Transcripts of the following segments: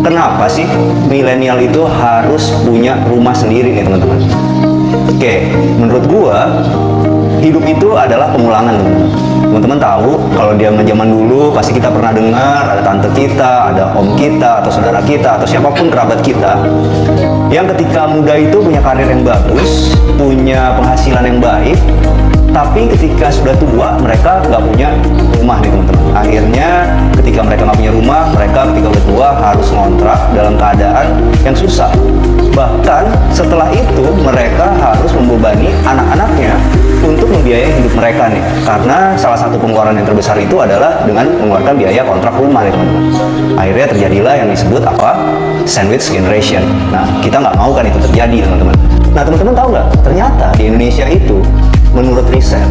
Kenapa sih milenial itu harus punya rumah sendiri nih teman-teman? Oke, menurut gua hidup itu adalah pengulangan teman-teman. Teman-teman tahu kalau dia zaman dulu pasti kita pernah dengar ada tante kita, ada om kita, atau saudara kita, atau siapapun kerabat kita yang ketika muda itu punya karir yang bagus, punya penghasilan yang baik, tapi ketika sudah tua mereka nggak punya rumah nih teman-teman. Akhirnya ketika mereka nggak punya rumah, mereka ketika udah tua harus ngontrak dalam keadaan yang susah. Bahkan setelah itu mereka harus membebani anak-anaknya untuk membiayai hidup mereka nih. Karena salah satu pengeluaran yang terbesar itu adalah dengan mengeluarkan biaya kontrak rumah nih teman-teman. Akhirnya terjadilah yang disebut apa? Sandwich generation. Nah, kita nggak mau kan itu terjadi teman-teman. Nah, teman-teman tahu nggak? Ternyata di Indonesia itu menurut riset,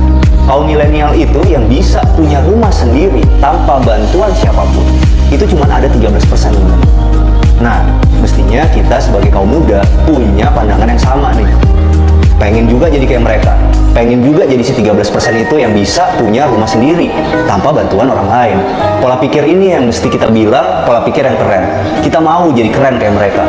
kaum milenial itu yang bisa punya rumah sendiri tanpa bantuan siapapun itu cuma ada 13% teman-teman. Nah, mestinya kita sebagai kaum muda punya pandangan yang sama nih. Pengen juga jadi kayak mereka. Pengen juga jadi si 13% itu yang bisa punya rumah sendiri tanpa bantuan orang lain. Pola pikir ini yang mesti kita bilang pola pikir yang keren. Kita mau jadi keren kayak mereka.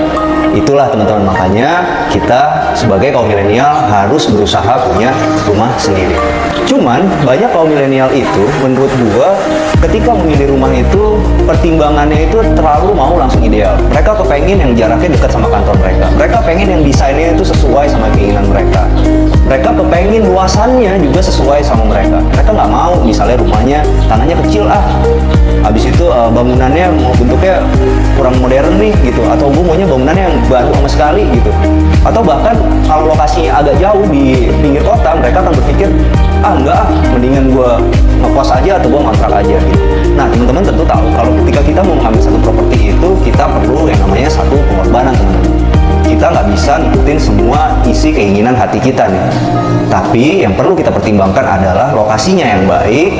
Itulah teman-teman, makanya kita sebagai kaum milenial harus berusaha punya rumah sendiri. Cuman banyak kaum milenial itu menurut gua ketika memilih rumah itu pertimbangannya itu terlalu mau langsung ideal. Mereka kepengen yang jaraknya dekat sama kantor mereka. Mereka pengen yang desainnya itu sesuai sama keinginan mereka. Mereka kepengen luasannya juga sesuai sama mereka. Mereka nggak mau misalnya rumahnya tanahnya kecil habis itu bangunannya mau bentuknya kurang modern nih gitu, atau gue maunya bangunannya yang baru sama sekali gitu. Atau bahkan kalau lokasi agak jauh di pinggir kota, mereka akan berpikir enggak mendingan gue ngekos aja atau gue ngontrak aja gitu. Nah, teman-teman tentu tahu kalau ketika kita mau mengambil satu properti itu kita perlu yang namanya satu pengorbanan teman-teman. Kita nggak bisa ngikutin semua isi keinginan hati kita nih. Tapi yang perlu kita pertimbangkan adalah lokasinya yang baik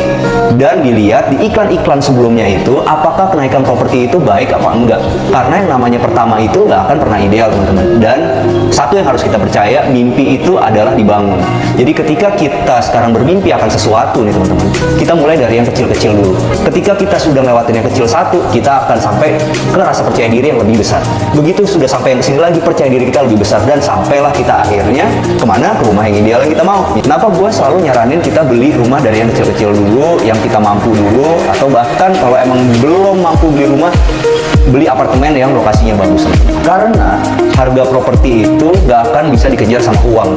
dan dilihat di iklan-iklan sebelumnya itu apakah kenaikan properti itu baik apa enggak. Karena yang namanya pertama itu nggak akan pernah ideal teman-teman. Dan satu yang harus kita percaya, mimpi itu adalah dibangun. Jadi ketika kita sekarang bermimpi akan sesuatu nih teman-teman, kita mulai dari yang kecil-kecil dulu. Ketika kita sudah lewatin yang kecil satu, kita akan sampai ke rasa percaya diri yang lebih besar. Begitu sudah sampai yang kesini lagi, percaya diri kita lebih besar, dan sampailah kita akhirnya kemana? Ke rumah yang ideal yang kita mau. Kenapa gue selalu nyaranin kita beli rumah dari yang kecil-kecil dulu, yang kita mampu dulu, atau bahkan kalau emang belum mampu beli rumah, beli apartemen yang lokasinya bagus. Karena harga properti itu gak akan bisa dikejar sama uang.